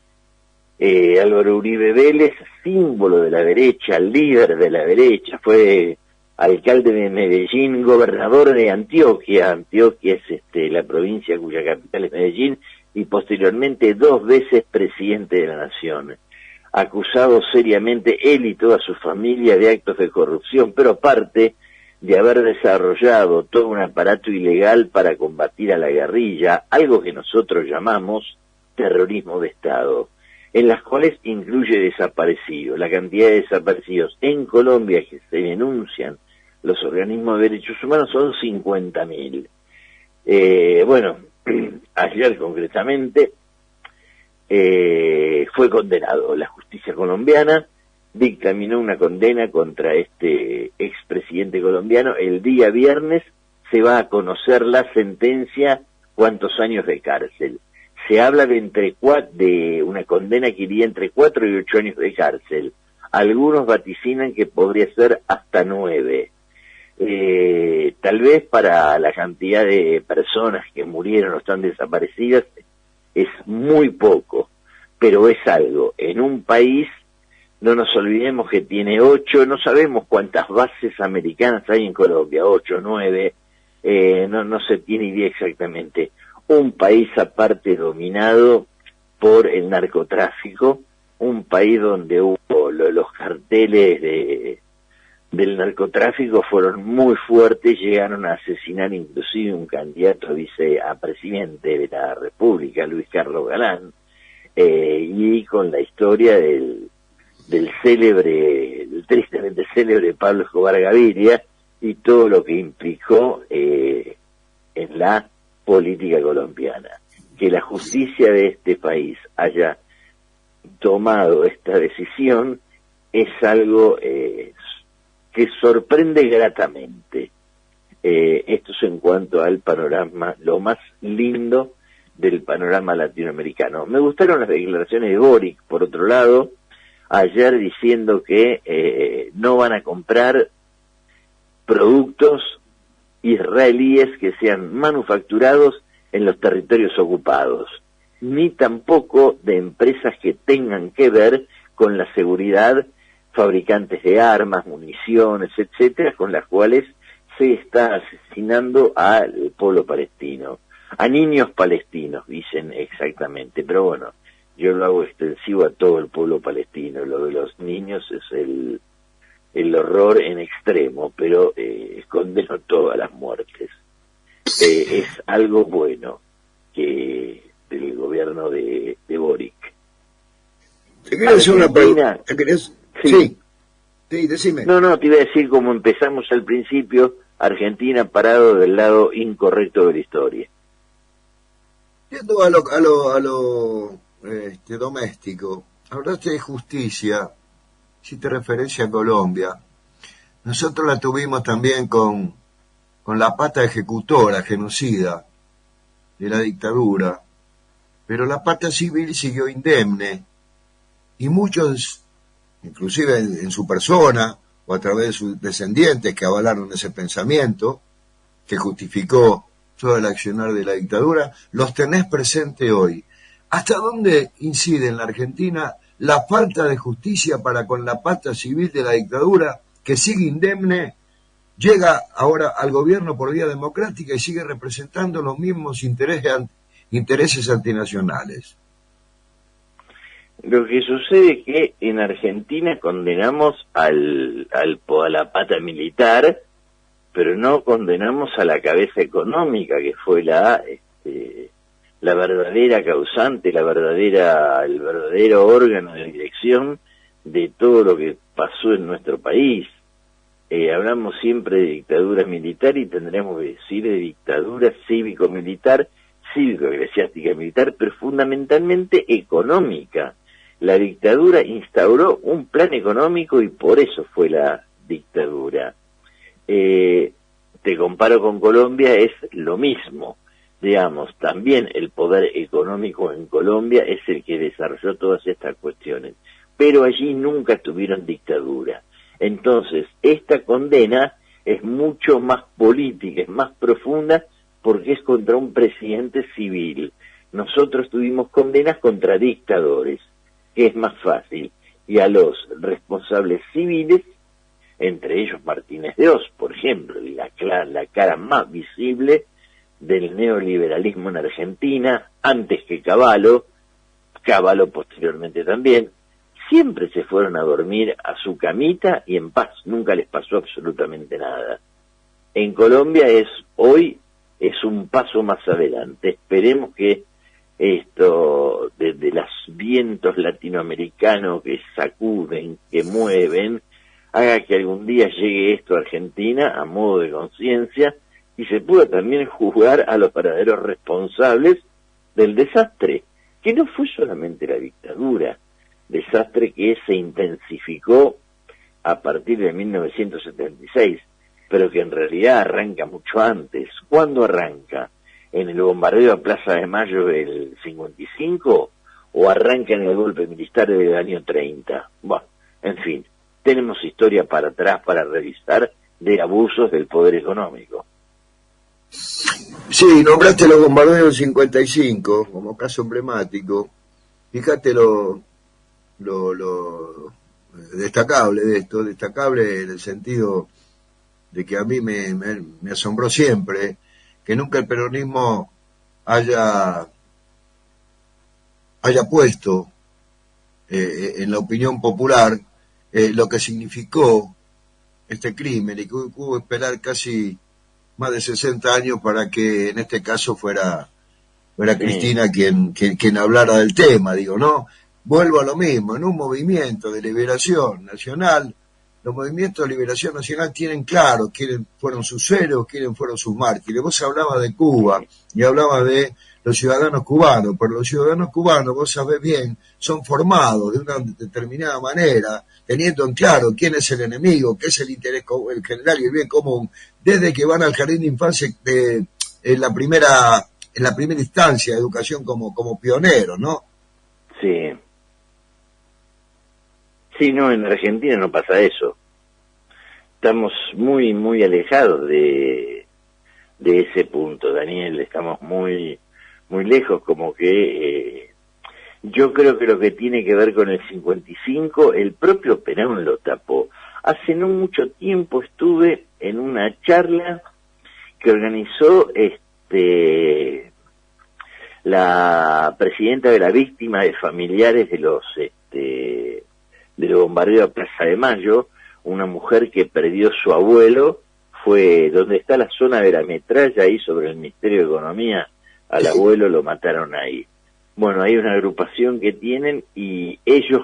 Vélez, símbolo de la derecha, líder de la derecha, fue alcalde de Medellín, gobernador de Antioquia. Antioquia es la provincia cuya capital es Medellín, y posteriormente 2 veces presidente de la nación. Acusado seriamente él y toda su familia de actos de corrupción, pero aparte de haber desarrollado todo un aparato ilegal para combatir a la guerrilla, algo que nosotros llamamos terrorismo de Estado, en las cuales incluye desaparecidos. La cantidad de desaparecidos en Colombia que se denuncian los organismos de derechos humanos son 50.000. Bueno, ayer concretamente fue condenado. La justicia colombiana dictaminó una condena contra este expresidente colombiano. El día viernes se va a conocer la sentencia, cuántos años de cárcel. Se habla de una condena que iría entre 4 y 8 años de cárcel. Algunos vaticinan que podría ser hasta 9. Tal vez para la cantidad de personas que murieron o están desaparecidas es muy poco, pero es algo. En un país, no nos olvidemos que tiene 8, no sabemos cuántas bases americanas hay en Colombia, 8, 9, no se tiene idea exactamente. Un país aparte dominado por el narcotráfico, un país donde hubo los carteles del narcotráfico fueron muy fuertes, llegaron a asesinar inclusive un candidato a presidente de la República, Luis Carlos Galán, y con la historia del tristemente célebre Pablo Escobar Gaviria y todo lo que implicó en la política colombiana. Que la justicia de este país haya tomado esta decisión es algo que sorprende gratamente. Esto es en cuanto al panorama, lo más lindo del panorama latinoamericano. Me gustaron las declaraciones de Boric, por otro lado, ayer diciendo que no van a comprar productos israelíes que sean manufacturados en los territorios ocupados, ni tampoco de empresas que tengan que ver con la seguridad, fabricantes de armas, municiones, etcétera, con las cuales se está asesinando al pueblo palestino, a niños palestinos, dicen exactamente, pero bueno, yo lo hago extensivo a todo el pueblo palestino. Lo de los niños es el horror en extremo, pero condeno todas las muertes. Es algo bueno que del gobierno de Boric. ¿Te quería hacer una pregunta? Sí, decime. No, te iba a decir, como empezamos al principio, Argentina parado del lado incorrecto de la historia. Yendo a lo doméstico, hablaste de justicia, hiciste referencia a Colombia. Nosotros la tuvimos también con la pata ejecutora, genocida, de la dictadura, pero la pata civil siguió indemne, y muchos, inclusive en su persona, o a través de sus descendientes que avalaron ese pensamiento, que justificó todo el accionar de la dictadura, los tenés presente hoy. ¿Hasta dónde incide en la Argentina la falta de justicia para con la pata civil de la dictadura, que sigue indemne, llega ahora al gobierno por vía democrática y sigue representando los mismos intereses antinacionales? Lo que sucede es que en Argentina condenamos a la pata militar, pero no condenamos a la cabeza económica, que fue la verdadera causante, el verdadero órgano de dirección de todo lo que pasó en nuestro país. Hablamos siempre de dictadura militar y tendremos que decir de dictadura cívico-militar, cívico-eclesiástica militar, pero fundamentalmente económica. La dictadura instauró un plan económico y por eso fue la dictadura. Te comparo con Colombia, es lo mismo. Digamos, también el poder económico en Colombia es el que desarrolló todas estas cuestiones, pero allí nunca tuvieron dictadura. Entonces, esta condena es mucho más política, es más profunda, porque es contra un presidente civil. Nosotros tuvimos condenas contra dictadores, que es más fácil, y a los responsables civiles, entre ellos Martínez de Oz, por ejemplo, la cara más visible del neoliberalismo en Argentina, antes que Cavallo posteriormente también, siempre se fueron a dormir a su camita y en paz, nunca les pasó absolutamente nada. En Colombia hoy es un paso más adelante. Esperemos que esto de los vientos latinoamericanos que sacuden, que mueven, haga que algún día llegue esto a Argentina a modo de conciencia y se pueda también juzgar a los verdaderos responsables del desastre, que no fue solamente la dictadura, desastre que se intensificó a partir de 1976, pero que en realidad arranca mucho antes. ¿Cuándo arranca? ¿En el bombardeo a Plaza de Mayo del 55 o arranca en el golpe militar del año 30? Bueno, en fin, tenemos historia para atrás para revisar de abusos del poder económico. Sí, nombraste los bombardeos del 55 como caso emblemático. Fíjate lo destacable de esto, destacable en el sentido de que a mí me asombró siempre que nunca el peronismo haya puesto en la opinión popular lo que significó este crimen, y que hubo que esperar casi más de 60 años para que en este caso fuera Cristina quien hablara del tema, digo, ¿no? Vuelvo a lo mismo, en un movimiento de liberación nacional, los movimientos de liberación nacional tienen claro quiénes fueron sus héroes, quiénes fueron sus mártires. Vos hablabas de Cuba y hablabas de los ciudadanos cubanos, pero los ciudadanos cubanos, vos sabés bien, son formados de una determinada manera, teniendo en claro quién es el enemigo, qué es el interés el general y el bien común, desde que van al jardín de infancia en la primera instancia de educación como pioneros, ¿no? Sí. Sí, no, en Argentina no pasa eso. Estamos muy, muy alejados de ese punto, Daniel. Estamos muy, muy lejos, como que yo creo que lo que tiene que ver con el 55, el propio Perón lo tapó. Hace no mucho tiempo estuve en una charla que organizó la presidenta de la víctima de familiares de los bombardeos a Plaza de Mayo, una mujer que perdió su abuelo, fue donde está la zona de la metralla, ahí sobre el Ministerio de Economía, al abuelo lo mataron ahí. Bueno, hay una agrupación que tienen y ellos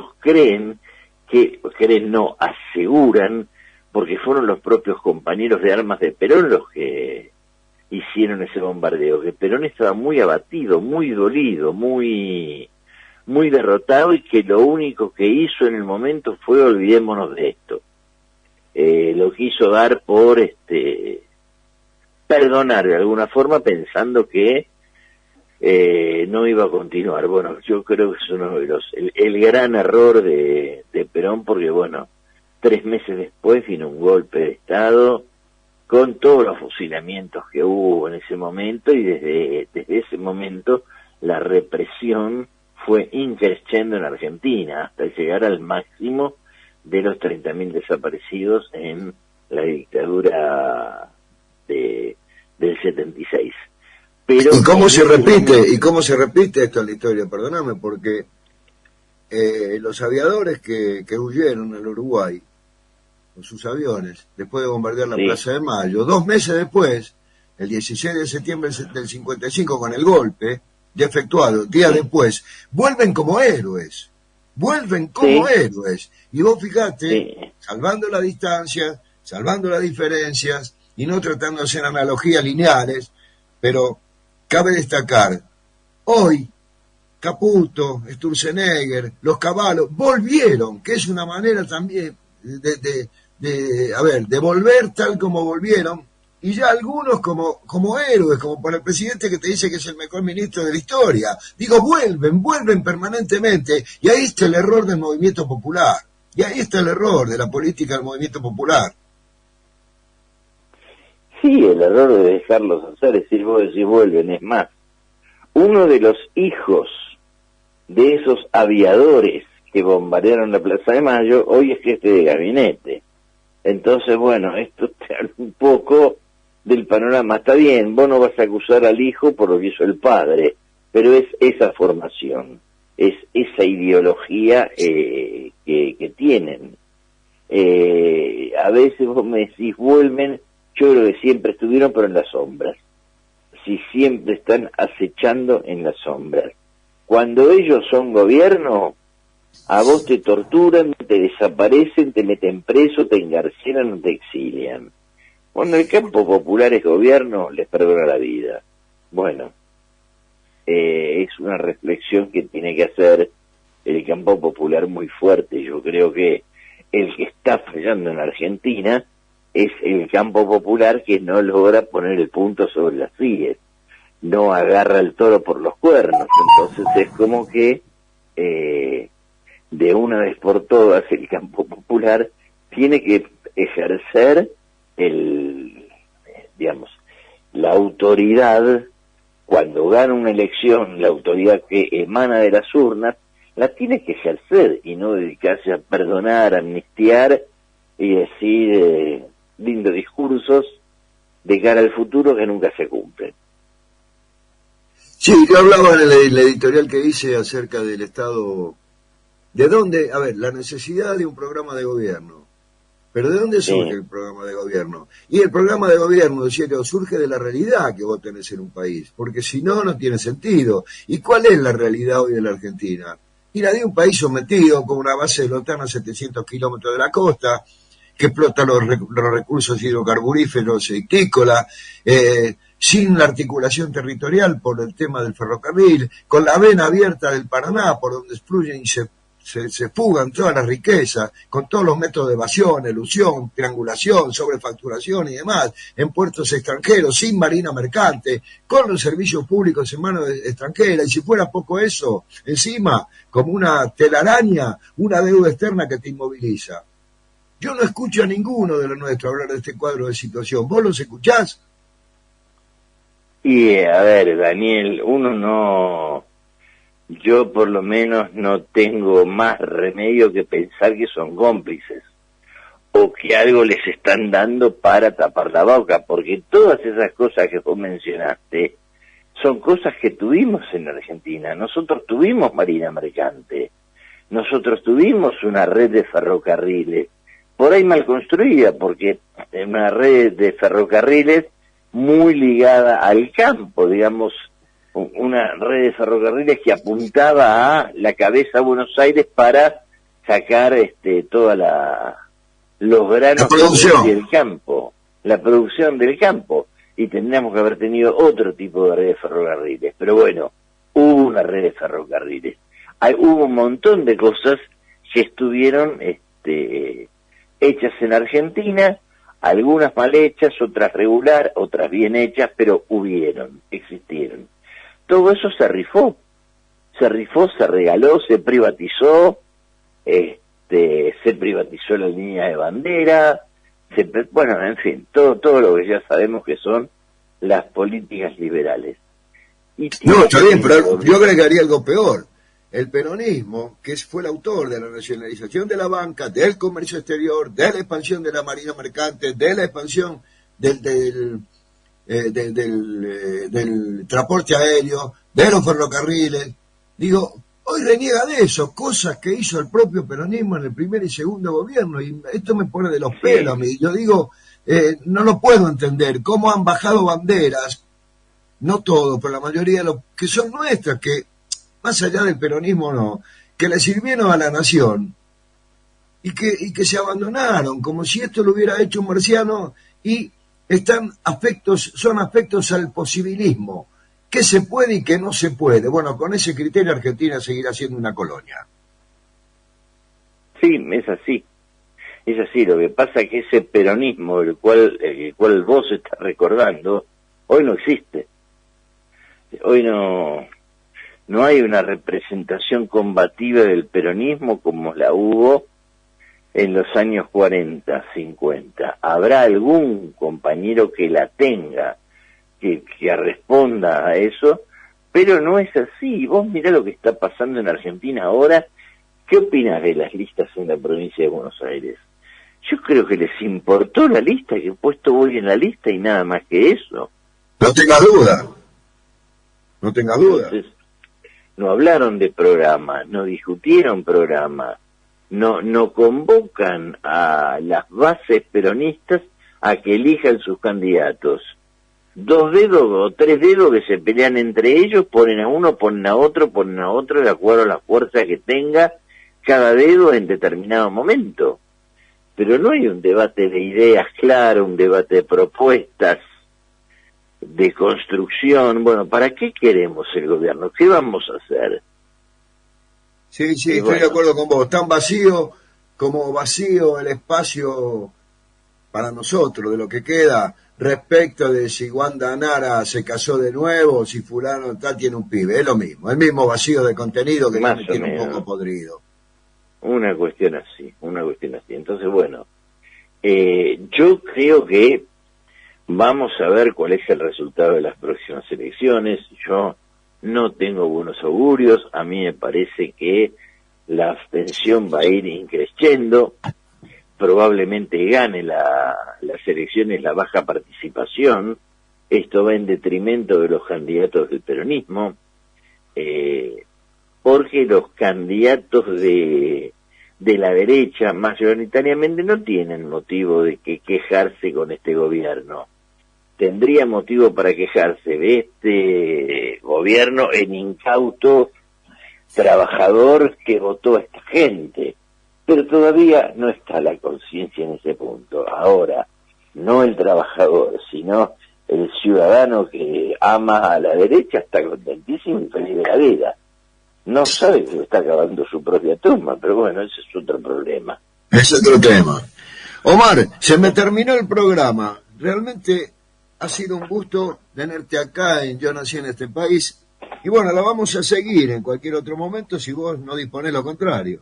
aseguran, porque fueron los propios compañeros de armas de Perón los que hicieron ese bombardeo, que Perón estaba muy abatido, muy dolido, muy derrotado, y que lo único que hizo en el momento fue olvidémonos de esto. Lo quiso dar por perdonar de alguna forma, pensando que no iba a continuar. Bueno, yo creo que es uno de el gran error de Perón, porque bueno, 3 meses después vino un golpe de Estado con todos los fusilamientos que hubo en ese momento, y desde ese momento la represión fue increciendo en Argentina hasta llegar al máximo de los 30.000 desaparecidos en la dictadura del 76. Pero ¿Y cómo se repite esto en la historia? Perdóname, porque los aviadores que huyeron al Uruguay con sus aviones, después de bombardear la Plaza de Mayo, 2 meses después, el 16 de septiembre del 55, con el golpe ya efectuado, días después, vuelven como héroes. Y vos fijate, salvando la distancia, salvando las diferencias, y no tratando de hacer analogías lineales, pero cabe destacar, hoy Caputo, Sturzenegger, los Cavallos volvieron, que es una manera también de volver tal como volvieron, y ya algunos como héroes, como por el presidente que te dice que es el mejor ministro de la historia. Digo, vuelven permanentemente, y ahí está el error del movimiento popular, y ahí está el error de la política del movimiento popular. Sí, el error de dejarlos hacer, es decir, vos decís vuelven. Es más, uno de los hijos de esos aviadores que bombardearon la Plaza de Mayo hoy es jefe de gabinete. Entonces, bueno, esto te habla un poco del panorama. Está bien, vos no vas a acusar al hijo por lo que hizo el padre, pero es esa formación, es esa ideología que tienen. A veces vos me decís vuelven, yo creo que siempre estuvieron, pero en las sombras. Si siempre están acechando en las sombras. Cuando ellos son gobierno, a vos te torturan, te desaparecen, te meten preso, te encarcelan o te exilian. Cuando el campo popular es gobierno, les perdona la vida. Bueno, es una reflexión que tiene que hacer el campo popular muy fuerte. Yo creo que el que está fallando en Argentina es el campo popular, que no logra poner el punto sobre las íes, no agarra el toro por los cuernos. Entonces es como que de una vez por todas el campo popular tiene que ejercer la autoridad. Cuando gana una elección, la autoridad que emana de las urnas, la tiene que ejercer y no dedicarse a perdonar, amnistiar y decir lindos discursos de cara al futuro que nunca se cumplen. Sí, yo hablaba en el editorial que hice acerca del Estado, de dónde, la necesidad de un programa de gobierno. Pero ¿de dónde surge el programa de gobierno? Y el programa de gobierno, surge de la realidad que vos tenés en un país, porque si no, no tiene sentido. ¿Y cuál es la realidad hoy de la Argentina? Y la de un país sometido con una base de la OTAN a 700 kilómetros de la costa, que explota los recursos hidrocarburíferos e hictícolas, sin la articulación territorial por el tema del ferrocarril, con la vena abierta del Paraná, por donde fluyen y se se fugan todas las riquezas, con todos los métodos de evasión, elusión, triangulación, sobrefacturación y demás, en puertos extranjeros, sin marina mercante, con los servicios públicos en manos extranjeras, y si fuera poco eso, encima, como una telaraña, una deuda externa que te inmoviliza. Yo no escucho a ninguno de los nuestros hablar de este cuadro de situación. ¿Vos los escuchás? Y a ver, Daniel, yo por lo menos no tengo más remedio que pensar que son cómplices o que algo les están dando para tapar la boca, porque todas esas cosas que vos mencionaste son cosas que tuvimos en Argentina. Nosotros tuvimos marina mercante, nosotros tuvimos una red de ferrocarriles, por ahí mal construida, porque una red de ferrocarriles muy ligada al campo, digamos, una red de ferrocarriles que apuntaba a la cabeza de Buenos Aires para sacar toda los granos del campo, la producción del campo, y tendríamos que haber tenido otro tipo de red de ferrocarriles, pero bueno, hubo una red de ferrocarriles. Hubo un montón de cosas que estuvieron hechas en Argentina, algunas mal hechas, otras regular, otras bien hechas, pero existieron. Todo eso se rifó, se regaló, se privatizó, se privatizó la línea de bandera, bueno, en fin, todo lo que ya sabemos que son las políticas liberales. No, está bien, pero yo agregaría algo peor. El peronismo, que fue el autor de la nacionalización de la banca, del comercio exterior, de la expansión de la marina mercante, de la expansión del transporte aéreo, de los ferrocarriles, digo, hoy reniega de eso, cosas que hizo el propio peronismo en el primer y segundo gobierno, y esto me pone de los pelos a mí. Yo digo, no lo puedo entender, cómo han bajado banderas, no todos, pero la mayoría de los que son nuestras, que más allá del peronismo no, que le sirvieron a la nación y que se abandonaron, como si esto lo hubiera hecho un marciano, y son afectos al posibilismo, qué se puede y qué no se puede. Bueno, con ese criterio Argentina seguirá siendo una colonia. Sí, es así. Lo que pasa es que ese peronismo el cual vos estás recordando, hoy no existe. Hoy no hay una representación combativa del peronismo como la hubo en los años 40, 50. Habrá algún compañero que la tenga, que responda a eso, pero no es así. Vos mirá lo que está pasando en Argentina ahora. ¿Qué opinas de las listas en la provincia de Buenos Aires? Yo creo que les importó la lista, que he puesto voy en la lista y nada más que eso. No tengas duda. Entonces, no hablaron de programa, no discutieron programa, no convocan a las bases peronistas a que elijan sus candidatos. 2 dedos o 3 dedos que se pelean entre ellos, ponen a uno, ponen a otro, de acuerdo a la fuerza que tenga cada dedo en determinado momento. Pero no hay un debate de ideas claro, un debate de propuestas, de construcción. Bueno, ¿para qué queremos el gobierno? ¿Qué vamos a hacer? Sí, estoy de acuerdo con vos. Tan vacío como vacío el espacio para nosotros, de lo que queda respecto de si Wanda Nara se casó de nuevo, si fulano tal tiene un pibe. Es lo mismo, el mismo vacío de contenido que me tiene un poco podrido. Una cuestión así. Entonces, bueno, yo creo que vamos a ver cuál es el resultado de las próximas elecciones. Yo no tengo buenos augurios. A mí me parece que la abstención va a ir increciendo. Probablemente gane las elecciones la baja participación. Esto va en detrimento de los candidatos del peronismo, porque los candidatos de la derecha mayoritariamente no tienen motivo de quejarse con este gobierno. Tendría motivo para quejarse de este gobierno el incauto trabajador que votó a esta gente, pero todavía no está la conciencia en ese punto. Ahora, no el trabajador, sino el ciudadano que ama a la derecha está contentísimo y feliz de la vida. no sabe que está acabando su propia tumba, pero bueno, ese es otro problema. Es otro tema. Omar, se me terminó el programa. Realmente ha sido un gusto tenerte acá en Yo Nací en este país. Y bueno, la vamos a seguir en cualquier otro momento si vos no disponés lo contrario.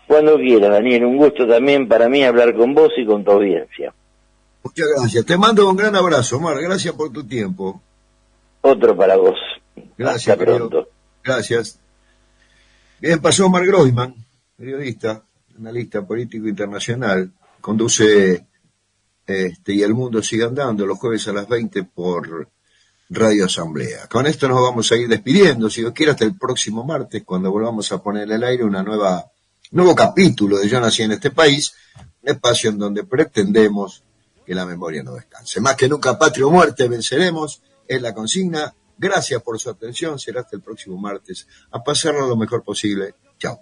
Cuando quieras, Daniel, un gusto también para mí hablar con vos y con tu audiencia. Muchas gracias. Te mando un gran abrazo, Omar. Gracias por tu tiempo. Otro para vos. Gracias, Hasta pronto. Gracias. Bien, pasó Omar Groisman, periodista, analista político internacional. Conduce Y el Mundo Sigue Andando los jueves a las 20 por Radio Asamblea. Con esto nos vamos a ir despidiendo, si Dios quiere, hasta el próximo martes, cuando volvamos a poner al aire nuevo capítulo de Yo Nací en este país, un espacio en donde pretendemos que la memoria no descanse. Más que nunca, patria o muerte, venceremos, es la consigna. Gracias por su atención, será hasta el próximo martes. A pasarlo lo mejor posible. Chao.